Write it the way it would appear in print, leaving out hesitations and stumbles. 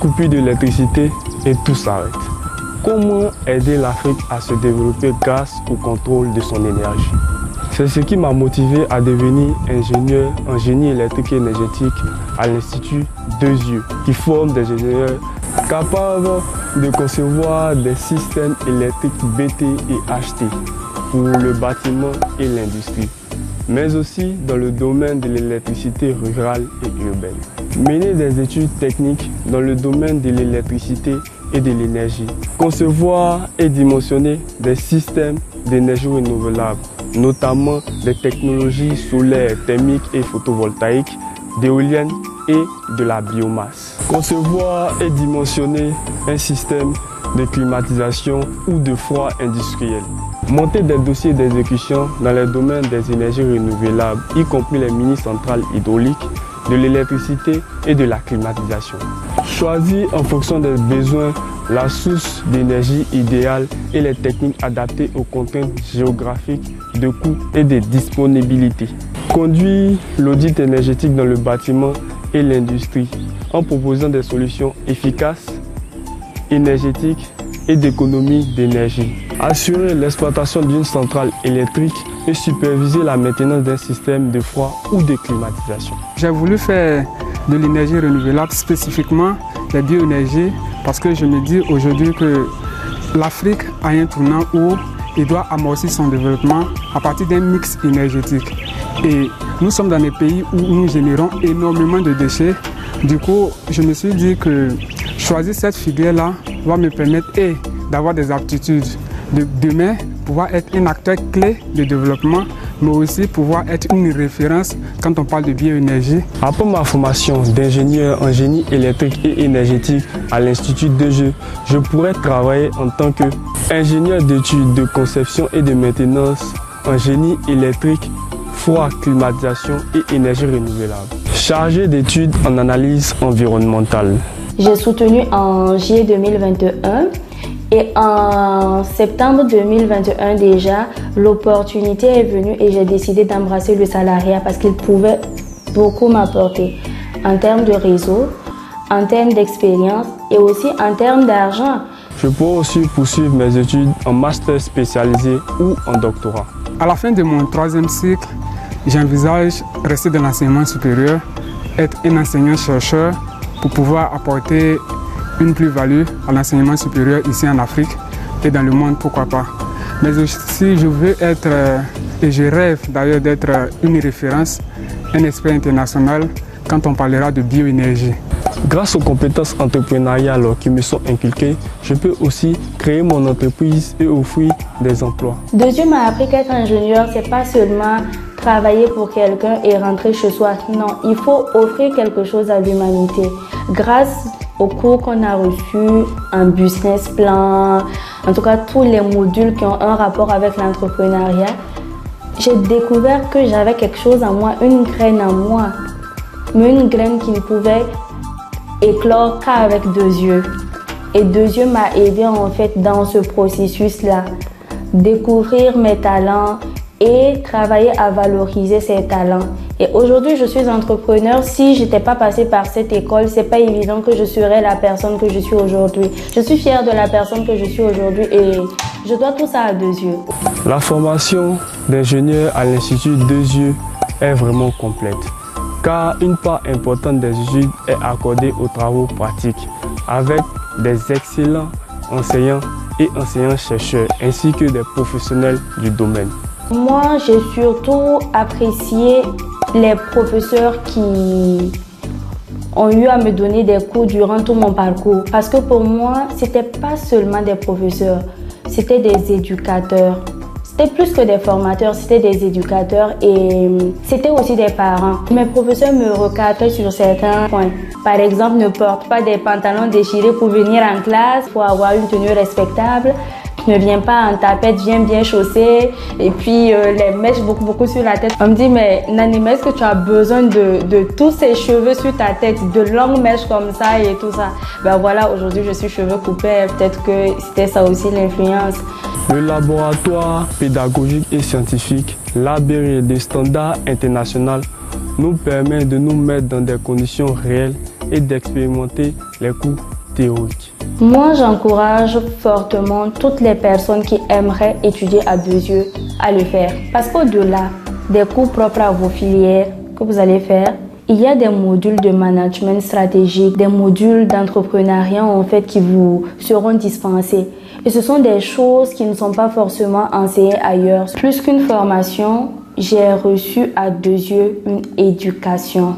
coupure d'électricité et tout s'arrête. Comment aider l'Afrique à se développer grâce au contrôle de son énergie? C'est ce qui m'a motivé à devenir ingénieur en génie électrique et énergétique à l'Institut Deux Yeux, qui forme des ingénieurs capables de concevoir des systèmes électriques BT et HT pour le bâtiment et l'industrie, mais aussi dans le domaine de l'électricité rurale et urbaine. Mener des études techniques dans le domaine de l'électricité et de l'énergie. Concevoir et dimensionner des systèmes d'énergie renouvelable, notamment des technologies solaires, thermiques et photovoltaïques, d'éoliennes et de la biomasse. Concevoir et dimensionner un système de climatisation ou de froid industriel. Monter des dossiers d'exécution dans les domaines des énergies renouvelables, y compris les mini-centrales hydrauliques, de l'électricité et de la climatisation. Choisir en fonction des besoins la source d'énergie idéale et les techniques adaptées aux contraintes géographiques, de coûts et de disponibilité. Conduire l'audit énergétique dans le bâtiment et l'industrie en proposant des solutions efficaces, énergétiques et d'économie d'énergie. Assurer l'exploitation d'une centrale électrique et superviser la maintenance d'un système de froid ou de climatisation. J'ai voulu faire de l'énergie renouvelable, spécifiquement la bioénergie, parce que je me dis aujourd'hui que l'Afrique a un tournant où il doit amorcer son développement à partir d'un mix énergétique. Et nous sommes dans des pays où nous générons énormément de déchets. Du coup, je me suis dit que choisir cette filière-là va me permettre d'avoir des aptitudes de demain, pouvoir être un acteur clé de développement, mais aussi pouvoir être une référence quand on parle de bioénergie. Après ma formation d'ingénieur en génie électrique et énergétique à l'Institut Deux Yeux, je pourrais travailler en tant qu'ingénieur d'études de conception et de maintenance en génie électrique, froid, climatisation et énergie renouvelable. Chargé d'études en analyse environnementale. J'ai soutenu en juillet 2021 et en septembre 2021 déjà, l'opportunité est venue et j'ai décidé d'embrasser le salariat parce qu'il pouvait beaucoup m'apporter en termes de réseau, en termes d'expérience et aussi en termes d'argent. Je pourrais aussi poursuivre mes études en master spécialisé ou en doctorat. À la fin de mon 3e cycle, j'envisage rester dans l'enseignement supérieur, être un enseignant-chercheur pour pouvoir apporter une plus-value à l'enseignement supérieur ici en Afrique et dans le monde, pourquoi pas. Mais aussi, je veux être, et je rêve d'ailleurs d'être une référence, un expert international quand on parlera de bioénergie. Grâce aux compétences entrepreneuriales qui me sont inculquées, je peux aussi créer mon entreprise et offrir des emplois. Deux Yeux m'a appris qu'être ingénieur, c'est pas seulement travailler pour quelqu'un et rentrer chez soi. Non, il faut offrir quelque chose à l'humanité. Grâce aux cours qu'on a reçus, un business plan, en tout cas tous les modules qui ont un rapport avec l'entrepreneuriat, j'ai découvert que j'avais quelque chose en moi, une graine en moi, mais une graine qui ne pouvait éclore qu'avec Deux Yeux. Et Deux Yeux m'a aidé en fait dans ce processus-là, découvrir mes talents et travailler à valoriser ces talents. Et aujourd'hui, je suis entrepreneur. Si je n'étais pas passée par cette école, c'est pas évident que je serais la personne que je suis aujourd'hui. Je suis fière de la personne que je suis aujourd'hui et je dois tout ça à Deux Yeux. La formation d'ingénieur à l'Institut Deux Yeux est vraiment complète, car une part importante des études est accordée aux travaux pratiques avec des excellents enseignants et enseignants-chercheurs ainsi que des professionnels du domaine. Moi, j'ai surtout apprécié les professeurs qui ont eu à me donner des cours durant tout mon parcours. Parce que pour moi, ce n'était pas seulement des professeurs, c'était des éducateurs. C'était plus que des formateurs, c'était des éducateurs et c'était aussi des parents. Mes professeurs me recadraient sur certains points. Par exemple, ne porte pas des pantalons déchirés pour venir en classe, pour avoir une tenue respectable. Ne viens pas en tapette, viens bien chaussé. Et puis les mèches beaucoup sur la tête. On me dit, mais Nani, mais est-ce que tu as besoin de tous ces cheveux sur ta tête, de longues mèches comme ça et tout ça? Ben voilà, aujourd'hui je suis cheveux coupés. Peut-être que c'était ça aussi l'influence. Le laboratoire pédagogique et scientifique, labéré des standards internationaux, nous permet de nous mettre dans des conditions réelles et d'expérimenter les coûts théorique. Moi, j'encourage fortement toutes les personnes qui aimeraient étudier à Bézieux à le faire. Parce qu'au-delà des cours propres à vos filières que vous allez faire, il y a des modules de management stratégique, des modules d'entrepreneuriat en fait qui vous seront dispensés. Et ce sont des choses qui ne sont pas forcément enseignées ailleurs. Plus qu'une formation, j'ai reçu à Bézieux une éducation.